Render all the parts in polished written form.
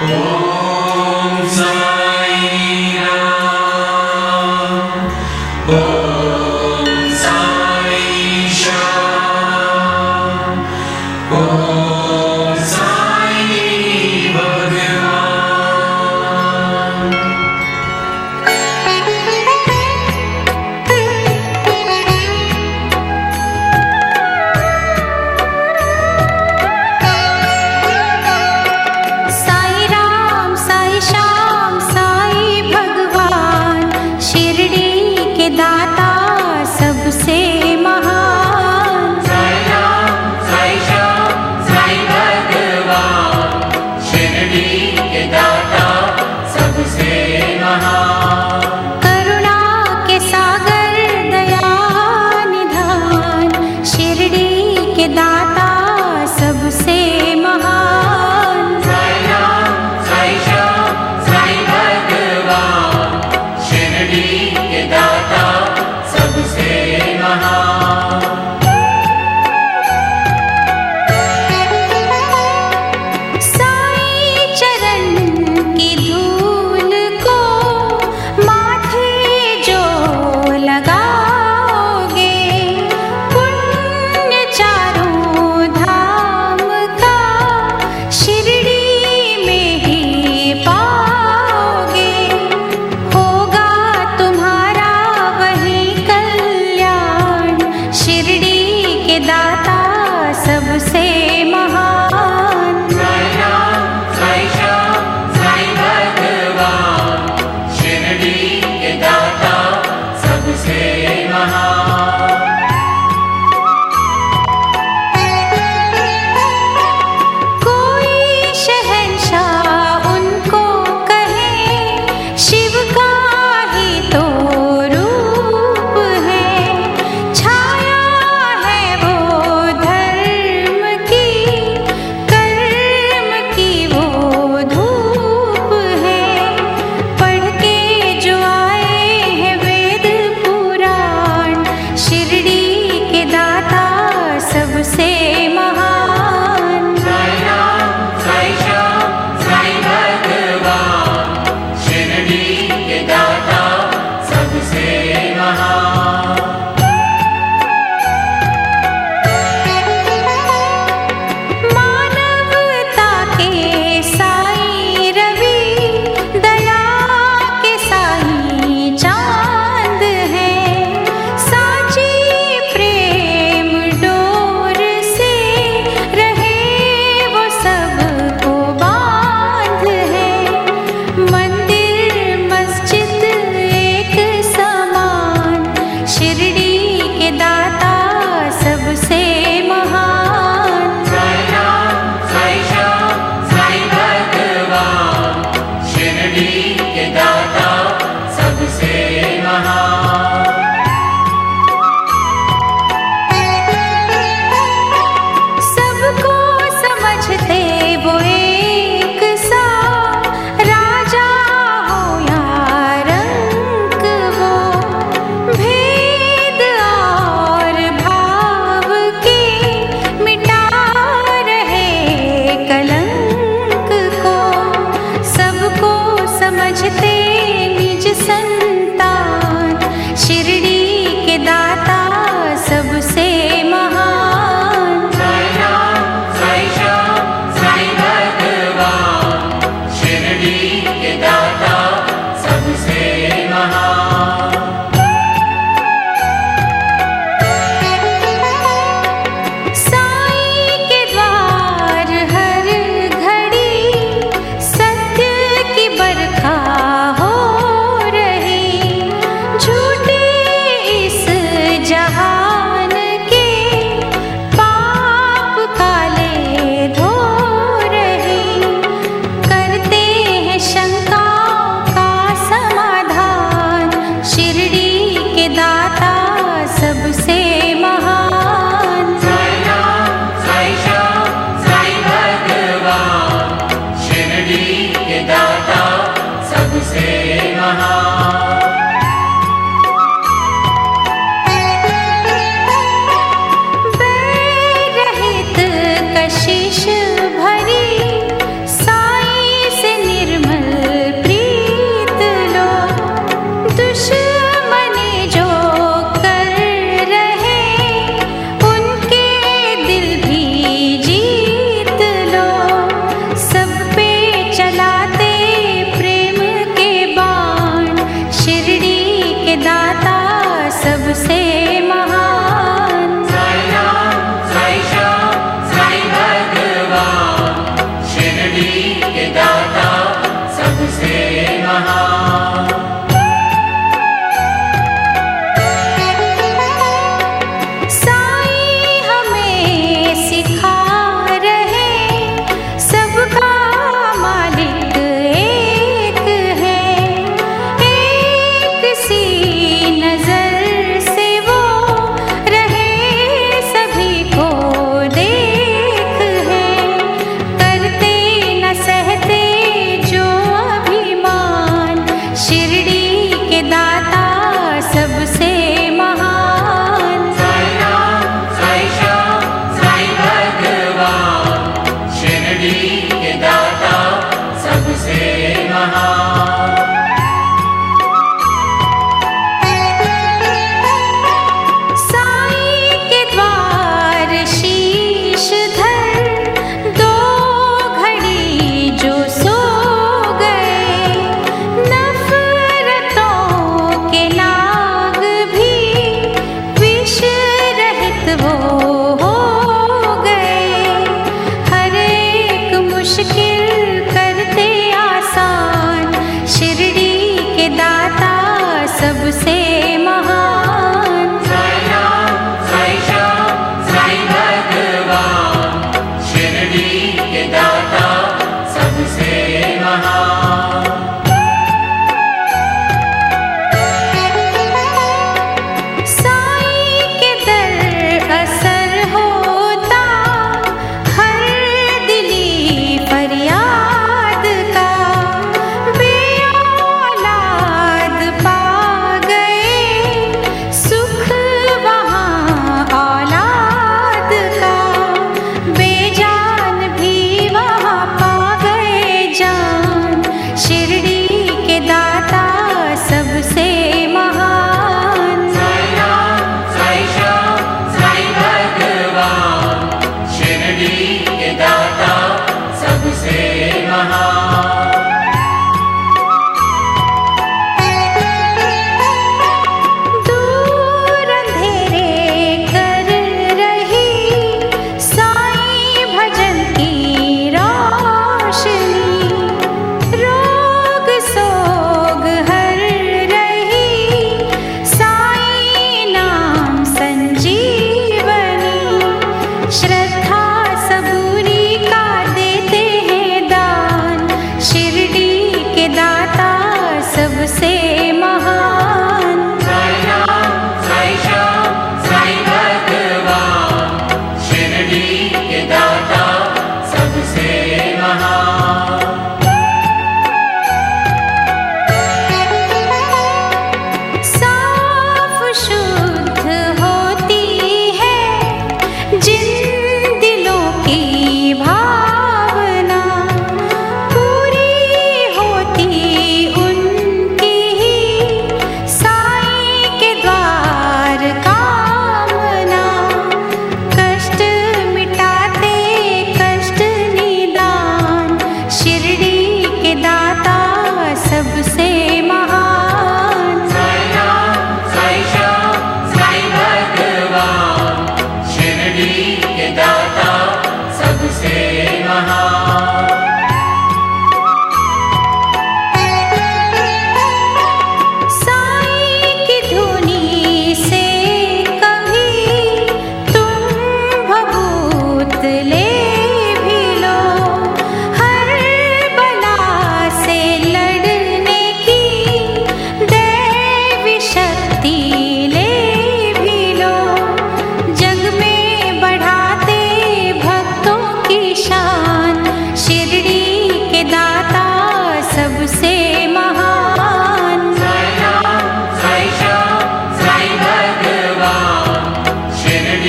ओम साई राम। ओम साई श्याम। ओम साई भगवान। साई राम साई श्याम साई भगवान, शिरडी के दाता सबसे महान। साई राम साई श्याम साई भगवान, शिरडी के दाता सबसे महान। करुणा के सागर दया निधान, शिरडी के दाता सबसे महान। साई राम साई श्याम साई भगवान, शिरडी के दाता सबसे महान। साई चरण की धूल को माथे जो लगाओगे, पुण्य चारों धाम का शिरडी में ही पाओगे। होगा तुम्हारा वही कल्याण, शिरडी के दाता सबसे महान। साई राम साई श्याम साई भगवान, शिरडी के दाता सबसे महान। कोई शहंशाह उनको कहे, शिव का ही तो रूप है। छाया है वो धर्म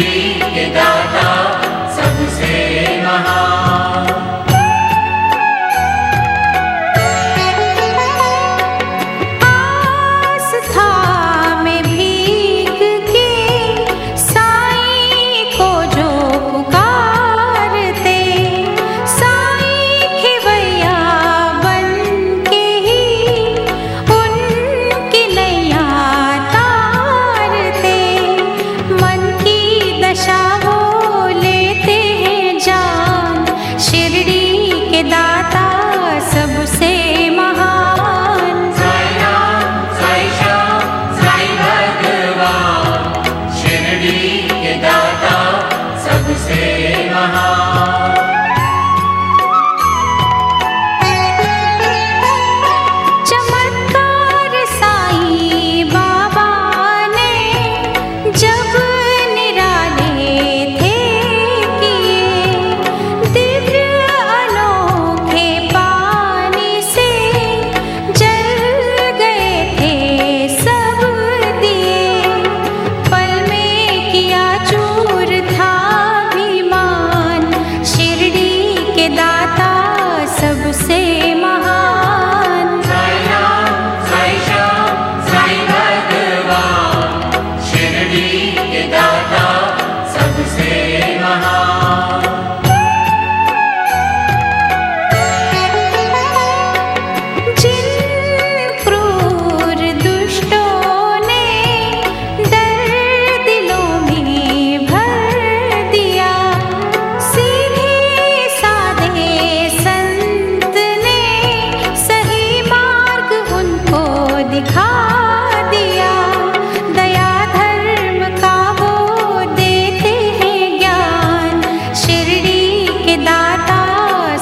शिरडी के दाता सबसे महान। आस्था में भीग के साईं को जो पुकारते, साईं खिवैया बन के ही उनकी नैया तारते। मन की दशा वो लेते हैं जान, शिरडी के दाता सबसे महान। साई राम साई श्याम साई भगवान, शिरडी के दाता सबसे महान। चमत्कार साईं बाबा ने जब निराले थे किए, दिव्य अनोखे पानी से जल गए थे सब दिए। पल में किया चूर था अभिमान, शिरडी के दाता सबसे महान। साई राम साई श्याम साई भगवान, शिरडी के दाता सबसे महान। जिन क्रूर दुष्टों ने दर्द दिलों में भर दिया, सीधे साधे संत ने सही मार्ग उनको दिखा दिया। दया धर्म का वो देते हैं ज्ञान, शिरडी के दाता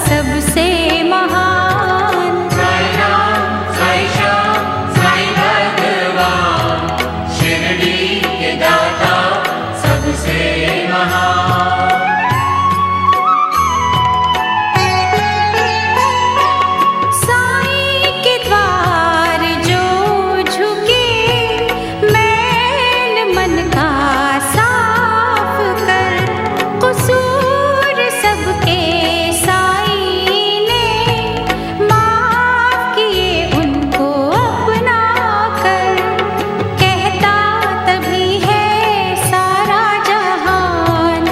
सबसे महान। साई राम साई श्याम साई भगवान, शिरडी के दाता सबसे महान। साईं के द्वार जो झुके, मैल मन का साफ कर, कसूर सबके साईं ने माफ किए उनको अपना कर। कहता तभी है सारा जहान,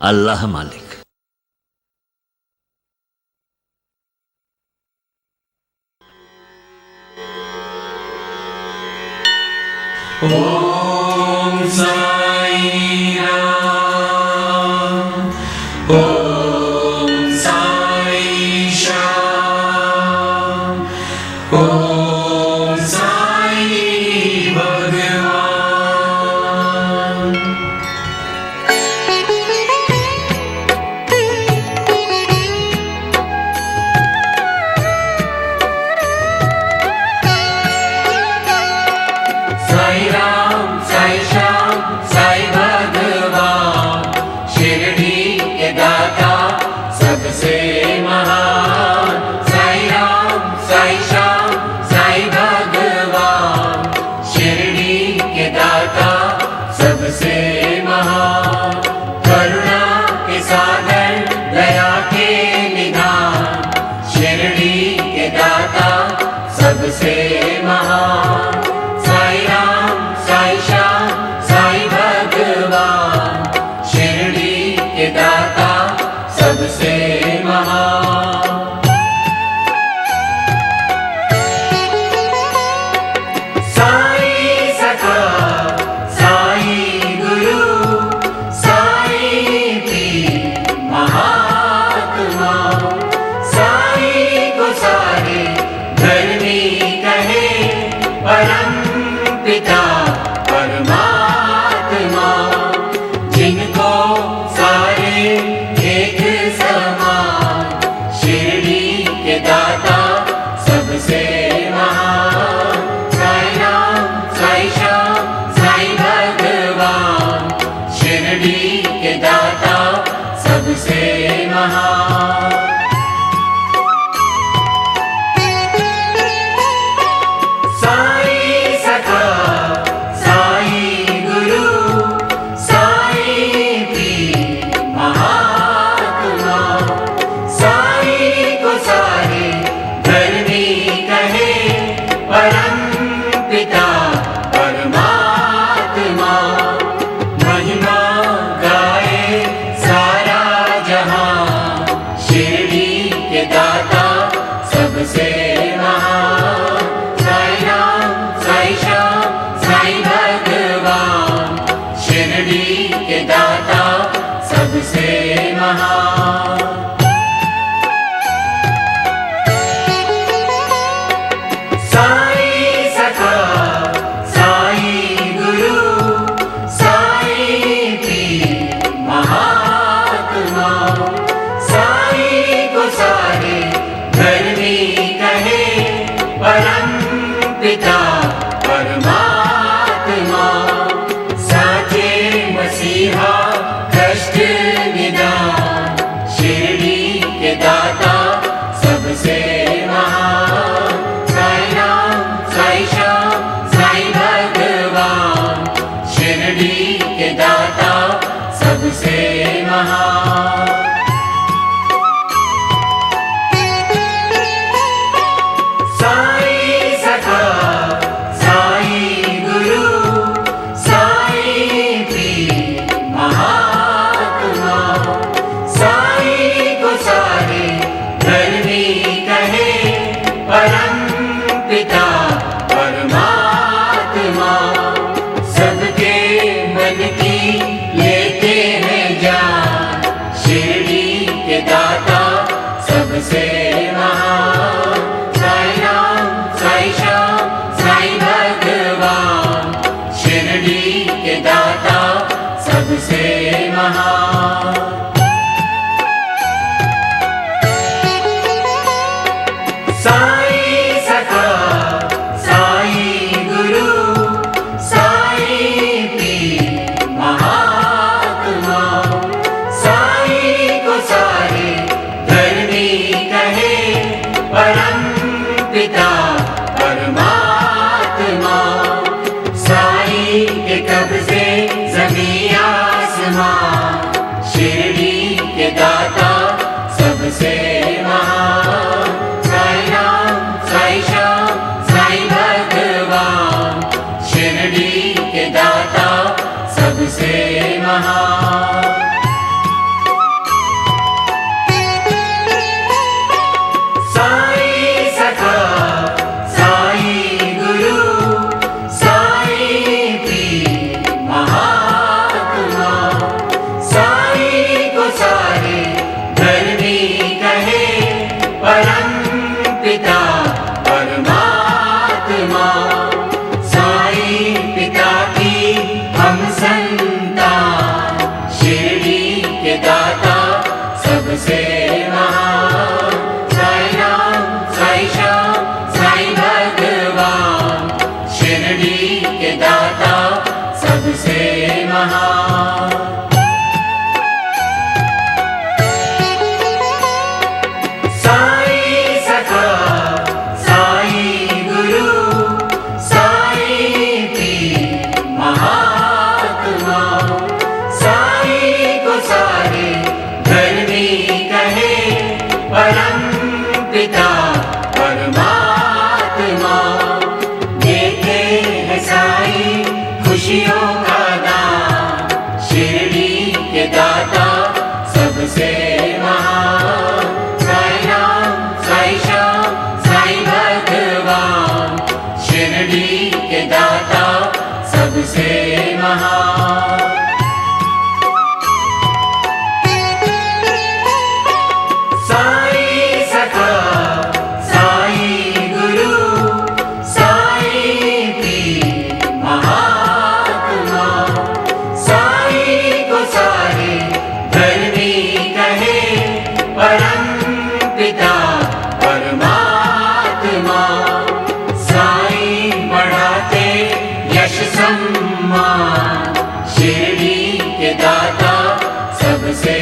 अल्लाह मालिक। ओम साई राम, ओम साई श्याम, ओम साई भगवान। साई राम, साई श्याम, साई भगवान, शिरडी के दाता सबसे महान। साई राम, साई श्याम, साई भगवान, शिरडी के दाता सबसे महान। करुणा के सागर, दया के निधान, शिरडी के दाता सबसे महान। साई राम, साई श्याम, साई भगवान, शिरडी के दाता सबसे महान। साई सखा, साई गुरु, साई पीर महात्मा, साई को सारे धर्मी कहे, परम पिता परमात्मा, जिनको सारे एक समान, शिरडी के दाता सबसे महान। साई राम, साई श्याम, साई भगवान, शिरडी के दाता सबसे महान। साई सखा, साई गुरु, साई पीर महात्मा, साई को सारे धर्मी कहे, परम पिता परमात्मा, महिमा गाए सारा जहां, शिरडी के दाता सबसे महान। साई राम, साई श्याम, साई भगवान, शिरडी के दाता सबसे महान। साई सखा, साई गुरु, साई पीर महात्मा, साई को सारे धर्मी कहे, परम पिता परमात्मा, साचे मसीहा कष्ट निदान, शिरडी के दाता सबसे महान। साई राम, साई श्याम, साई भगवान, शिरडी के दाता सबसे महान। साई सखा, साई गुरु, साई पीर महात्मा, साई को सारे धर्मी कहे, परम पिता परमात्मा, सबके मन की लेते हैं जान, शिरडी के दाता सबसे महान। साई राम, साई श्याम, साई भगवान, शिरडी के दाता सबसे महान। साई सखा, साई गुरु, साई पीर महात्मा, साई को सारे धर्मी कहे, परम पिता परमात्मा, साई के कब्जे ज़मीं आसमां, शिरडी के दाता सबसे महान। साई राम, साई श्याम, साई भगवान, शिरडी के दाता सबसे महान। परमात्मा, साई को सारे धर्मी कहे, परम पिता परमात्मा। देते हैं साई खुशियों का दान, शिरडी के दाता सबसे महान। साई राम, साई श्याम, साई भगवान, शिरडी के दाता सबसे महान। साई सखा, साई गुरु, साई पीर महात्मा, साई को सारे धर्मी कहे, परम पिता परमात्मा। साई बढ़ाते यश सम्मान, शिरडी के दाता सबसे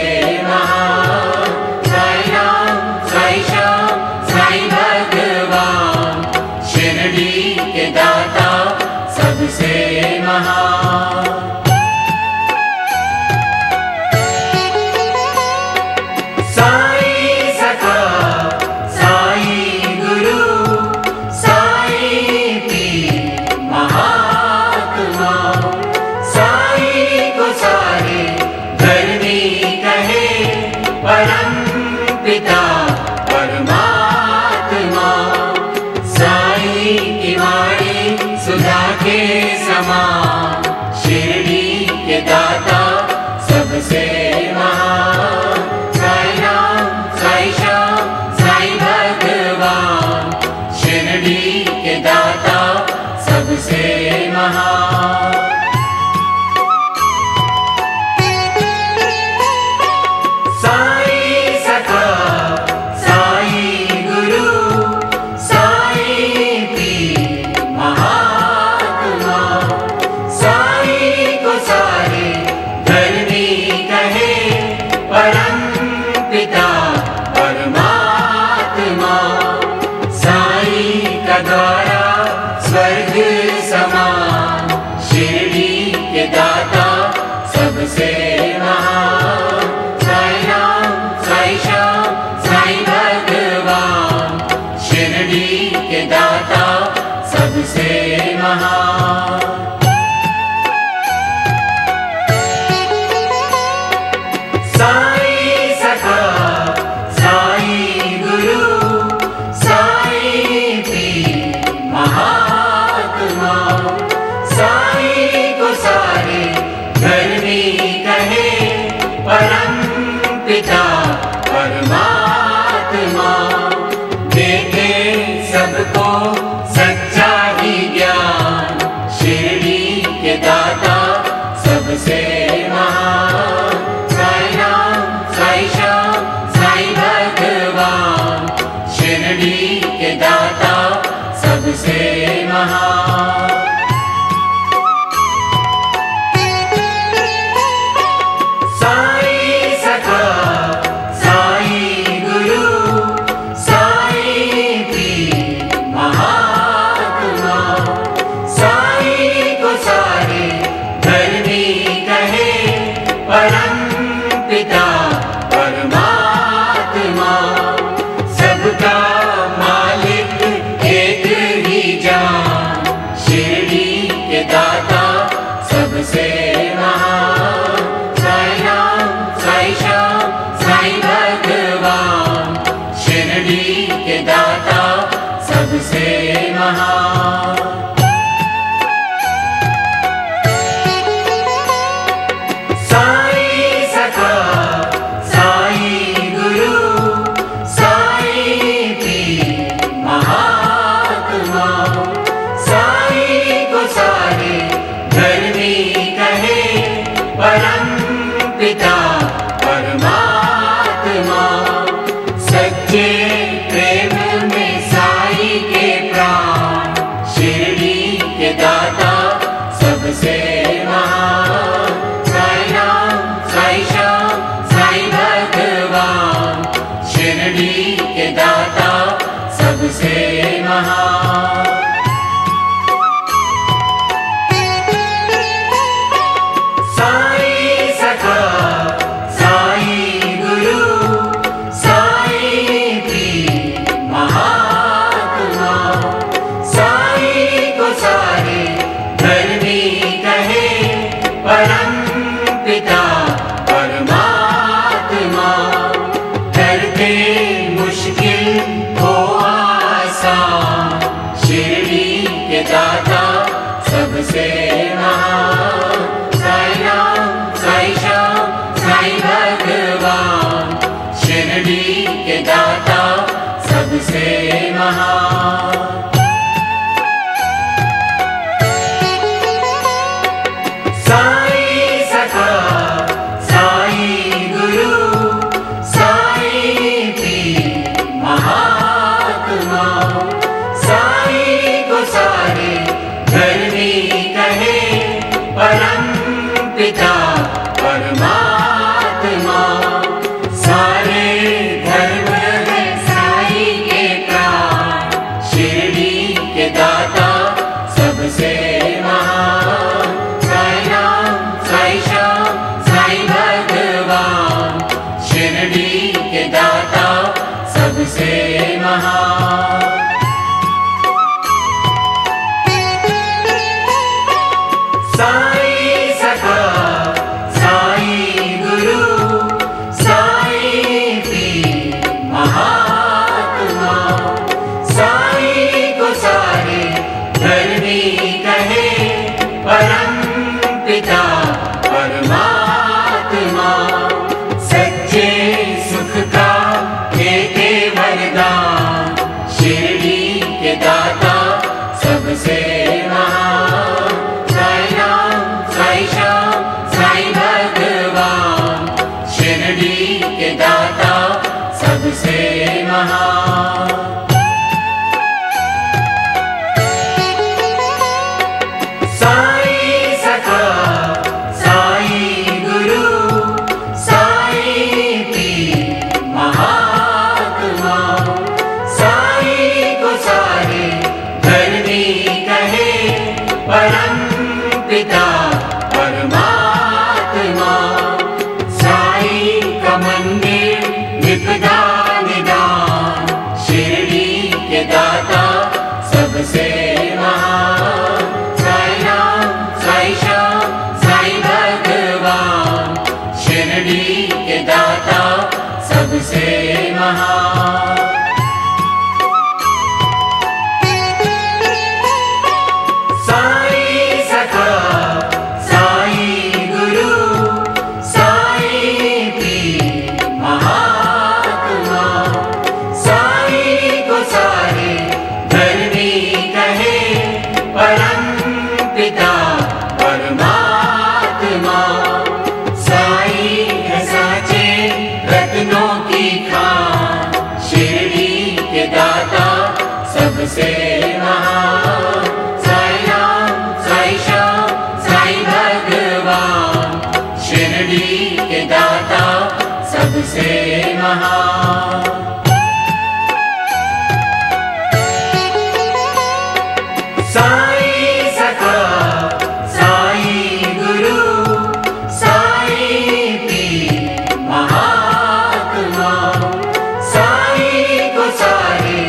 महान। साई राम, साई श्याम, साई भगवान, शिरडी के दाता सबसे महान। साई सखा, साई गुरु, साई पीर महात्मा, साई को सारे धर्मी कहे, परम पिता परमात्मा। साई की वाणी सुधा के समान, शिरडी के दाता सबसे महान। साई राम, साई श्याम, साई भगवान, शिरडी के दाता सबसे महान। साई सखा, साई गुरु, साई पीर महात्मा, साई को सारे धर्मी कहे, परम पिता परमात्मा। साई का द्वारा स्वर्ग समान, शिरडी के दाता सबसे महान। साई राम, साई श्याम, साई भगवान, शिरडी के दाता सबसे महान। साई सखा, साई गुरु, साई पीर महात्मा, साई को सारे धर्मी कहे, परम पिता परमात्मा। देते सबको सच्चा ही ज्ञान, शिरडी के दाता सबसे महान। साई राम, साई श्याम, साई भगवान, शिरडी के दाता सबसे महान। साई सखा, साई गुरु, साई पीर महात्मा, साई को सारे धर्मी कहे, परम पिता परमात्मा। सबका मालिक एक ही जान, शिरडी के दाता सबसे महान। साई राम, साई श्याम, साई भगवान, शिरडी के दाता सबसे महान। साई सखा, साई गुरु, साई पीर महात्मा, साई को सारे धर्मी कहे, परम पिता परमात्मा। सच्चे प्रेम में साई के प्राण, शिरडी के दाता सबसे महान। साई राम, साई श्याम, साई भगवान, शिरडी के दाता सबसे महान। पिता परमात्मा, करते मुश्किल को आसान, शिरडी के दाता सबसे महान। साई राम साई श्याम साई भगवान, शिरडी के दाता सबसे महान। साई सखा साई गुरु साई पीर महात्मा, साई को सारे धर्मी कहे परम पिता परमात्मा। सारे धर्म है साई के प्राण, शिरडी के दाता सबसे महान। साई राम साई श्याम साई भगवान, शिरडी के दाता सबसे महान। साई सखा साई गुरु साई पीर महात्मा, साई को सारे धर्मी कहे परम पिता परमात्मा। सच्चे सुख का देते वरदान, शिरडी के दाता सबसे महान। साई राम साई श्याम साई भगवान, शिरडी के दाता सबसे महान। साई सखा साई गुरु साई पीर महात्मा, साई को सारे धर्मी कहे परम पिता परमात्मा। साई का मंदिर विपदा निदान, शिरडी के दाता सबसे महान। साई राम साई श्याम साई भगवान, शिरडी के दाता सबसे महान। साई सखा साई गुरु साई पीर महात्मा, साई को सारे धर्मी कहे परम पिता परमात्मा। साई है साचे रत्नों की खान, शिरडी के दाता सबसे महान। साई राम साई श्याम साई भगवान, शिरडी के दाता सबसे महान। साई सखा साई गुरु साई पीर महात्मा, साई को सारे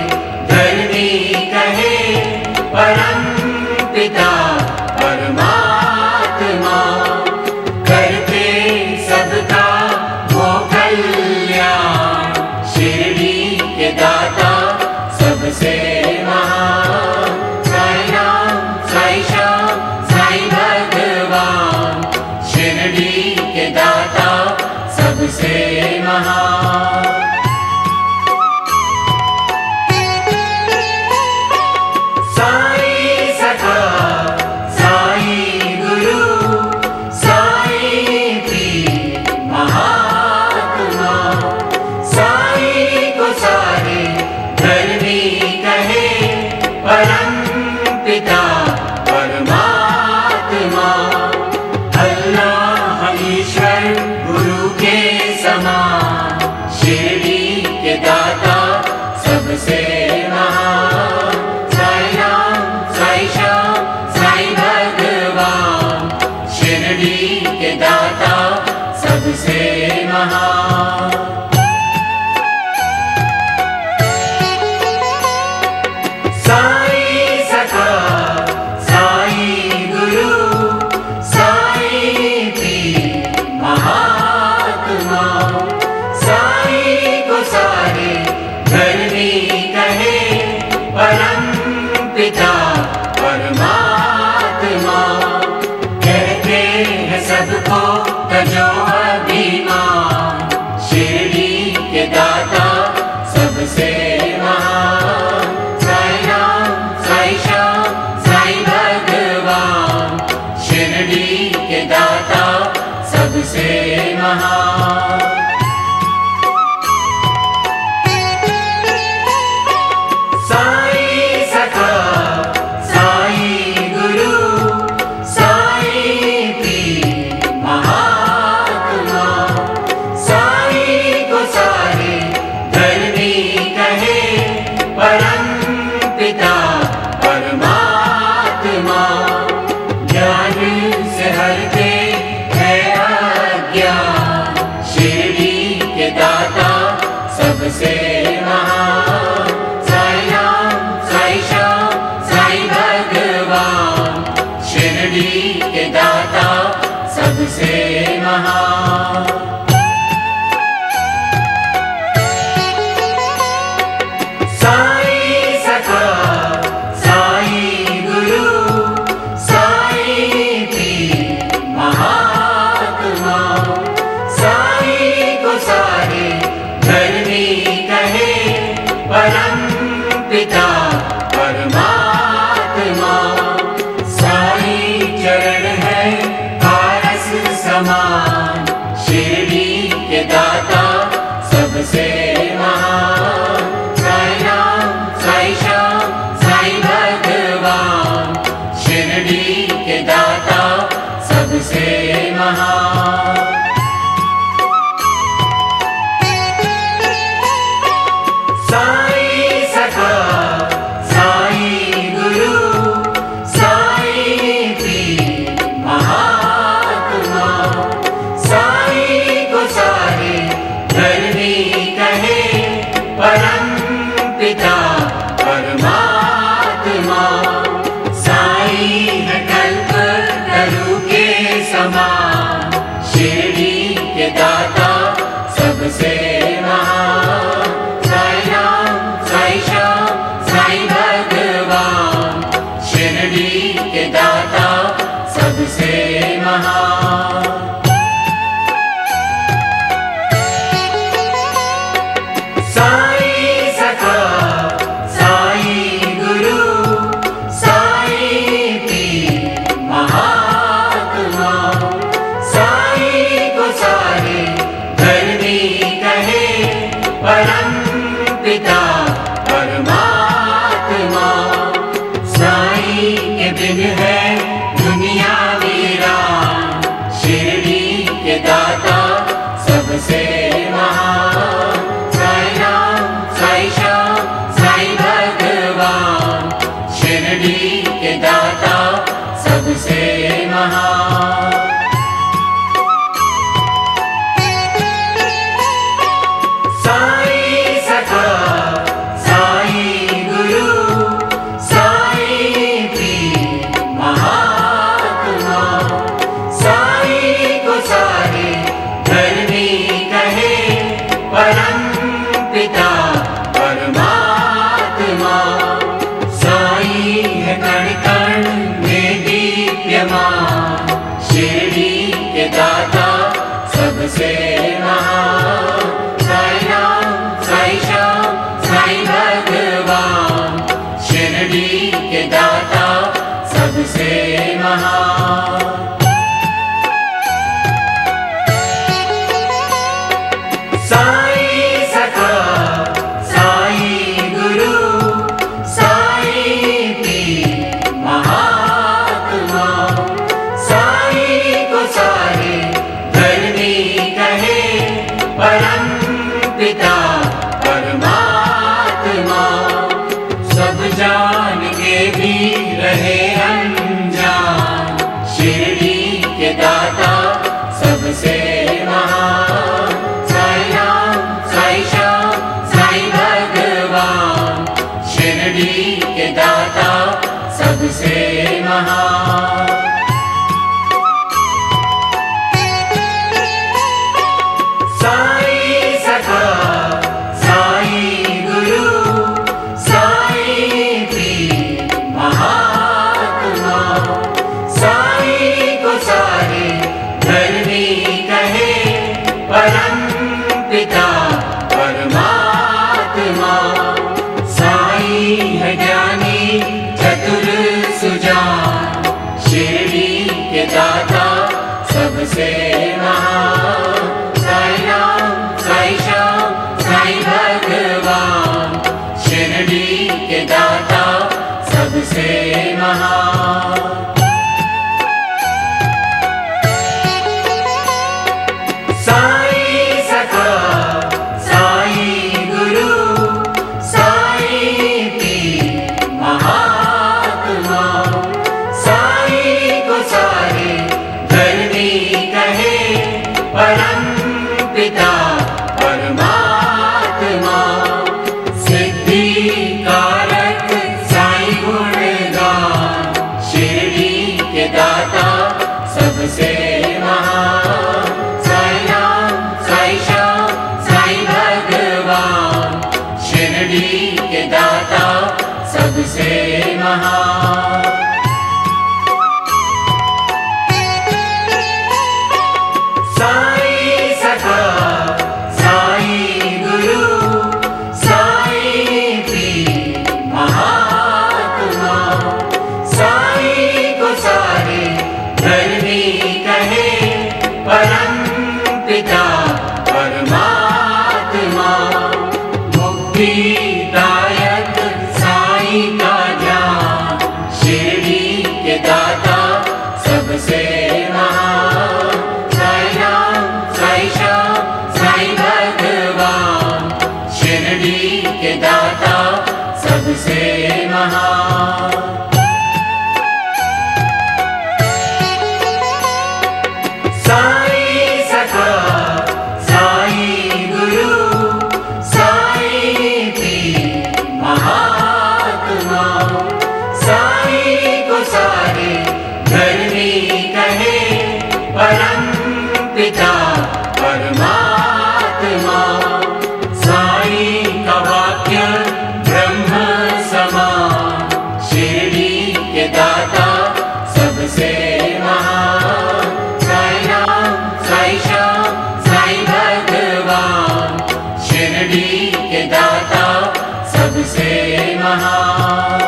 धर्मी कहे परम पिता परमात्मा। करते सबका वो कल्याण, शिरडी के दाता सबसे महान। साई राम साई श्याम साई भगवान, शिरडी के दाता सबसे महान। साई सखा साई गुरु साई पीर महात्मा, साई को सारे धर्मी कहे परम पिता परमात्मा। अल्लाह ईश्वर गुरु के समान, शिरडी के दाता सबसे महान। साई राम साई श्याम साई भगवान, शिरडी के दाता सबसे महान। साई सखा साई गुरु साई पीर तजो अभिमान, शिरडी के दाता सबसे महान। साई राम, साई श्याम, साई भगवान, शिरडी के दाता सबसे महान। साई सखा, साई गुरु, साई पीर महात्मा, साई को सारे धर्मी कहे, परम पिता परमात्मा। ज्ञान से हरते है अज्ञान, शिरडी के दाता सबसे महान। साई राम, साई श्याम, साई भगवान, शिरडी के दाता सबसे महान। साई सखा, साई गुरु, साई पीर महात्मा, साई को सारे धर्मी कहे, परम पिता परमात्मा। साई चरण है पारस समान, शिरडी के दाता सबसे महान। साई राम, साई श्याम, साई भगवान, शिरडी के दाता सबसे महान। साई सखा, साई गुरु, साई पीर महात्मा, साई को सारे धर्मी कहे, परम पिता परमात्मा। साई है कल्प तरु के समान, शिरडी के दाता सबसे महान। साई राम, साई श्याम, साई भगवान, शिरडी के दाता सबसे महान। साई सखा, साई गुरु, साई पीर महात्मा, साई को सारे धर्मी कहे, परम पिता परमात्मा। साई के बिन है दुनिया वीरान, शिरडी के दाता सबसे महान। साई राम, साई श्याम, साई भगवान, शिरडी के दाता सबसे महान। साई सखा, साई गुरु, साई पीर महात्मा, साई को सारे धर्मी कहे, परम पिता परमात्मा। साई है कण कण में दीप्यमान, शिरडी के दाता सबसे महान। साई राम, साई श्याम, साई भगवान, शिरडी के दाता सबसे महान। साई सखा, साई गुरु, साई पीर महात्मा, साई को सारे धर्मी कहे, परम पिता परमात्मा। सब जान के भी रहे अनजान, शिरडी के दाता सबसे महान। साई राम, साई श्याम, साई भगवान, शिरडी के दाता सबसे महान। साई सखा, कहे परम पिता परमात्मा। साईं है ज्ञानी चतुर सुजान, शिरडी के दाता सबसे महान। साईं राम साईं श्याम साईं भगवान, शिरडी के दाता सबसे महान। साईं सखा साईं गुरु साईं पीर महात्मा। साईं को सारे धरनी कहे परम पिता परमात्मा। सिद्धि कारक साईं गुणगान, शिरडी के दाता सबसे महान। साईं राम साईं श्याम साईं भगवान, शिरडी के दाता सबसे महान। साईं सखा साईं गुरु साईं पीर महात्मा। साईं को सारे धरनी कहे परम पिता परमात्मा। मुक्तिदायक साईं का ज्ञान, शिरडी के दाता सबसे महान। साईं राम साईं श्याम साईं भगवान, शिरडी के दाता सबसे महान। साईं सखा साईं गुरु साईं पीर महात्मा। साईं को सारे धरनी कहे परम पिता परमात्मा। साईं का वाक्य ब्रह्म समान, शिरडी के दाता सबसे महान। साईं राम साईं श्याम साईं भगवान, शिरडी के दाता सबसे महान।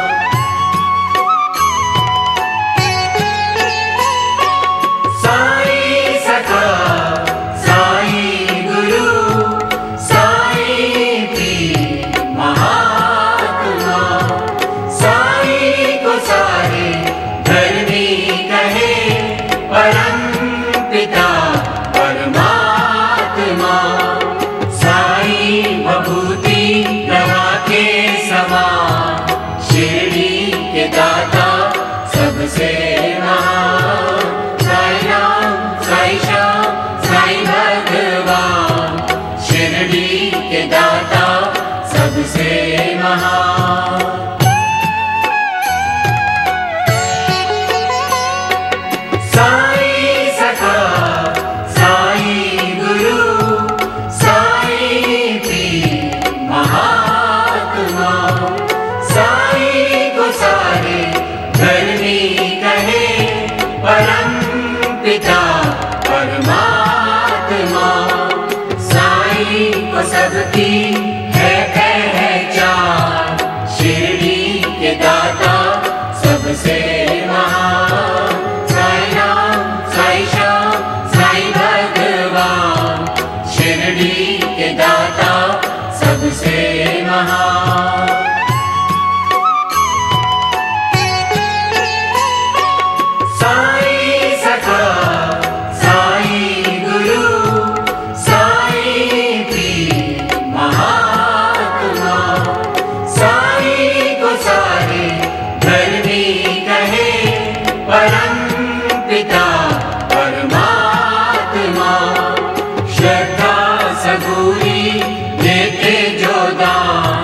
साईं सखा साईं गुरु साईं पीर महात्मा। साईं को सारे धरनी कहे परम पिता परमात्मा। साईं भभूति गवा के समान, शिरडी के दाता सबसे महान। साईं राम साईं श्याम साईं भगवान, शिरडी के दाता सबसे महान। साईं सखा साईं गुरु साईं पीर महात्मा। साईं को सारे धरनी कहे परम पिता परमात्मा। साईं को सबकी है पहचान, शिरडी के दाता सबसे महान। साईं राम साईं श्याम साईं भगवान, शिरडी के दाता सबसे महान। साईं सखा साईं गुरु साईं पीर महात्मा। साईं को सारे धरनी कहे परम पिता परमात्मा। श्रद्धा सबूरी देते जो दान,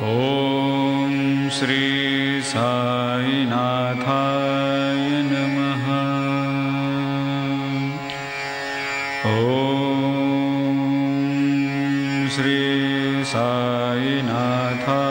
ॐ श्री साईनाथाय नमः। ॐ श्री साईनाथाय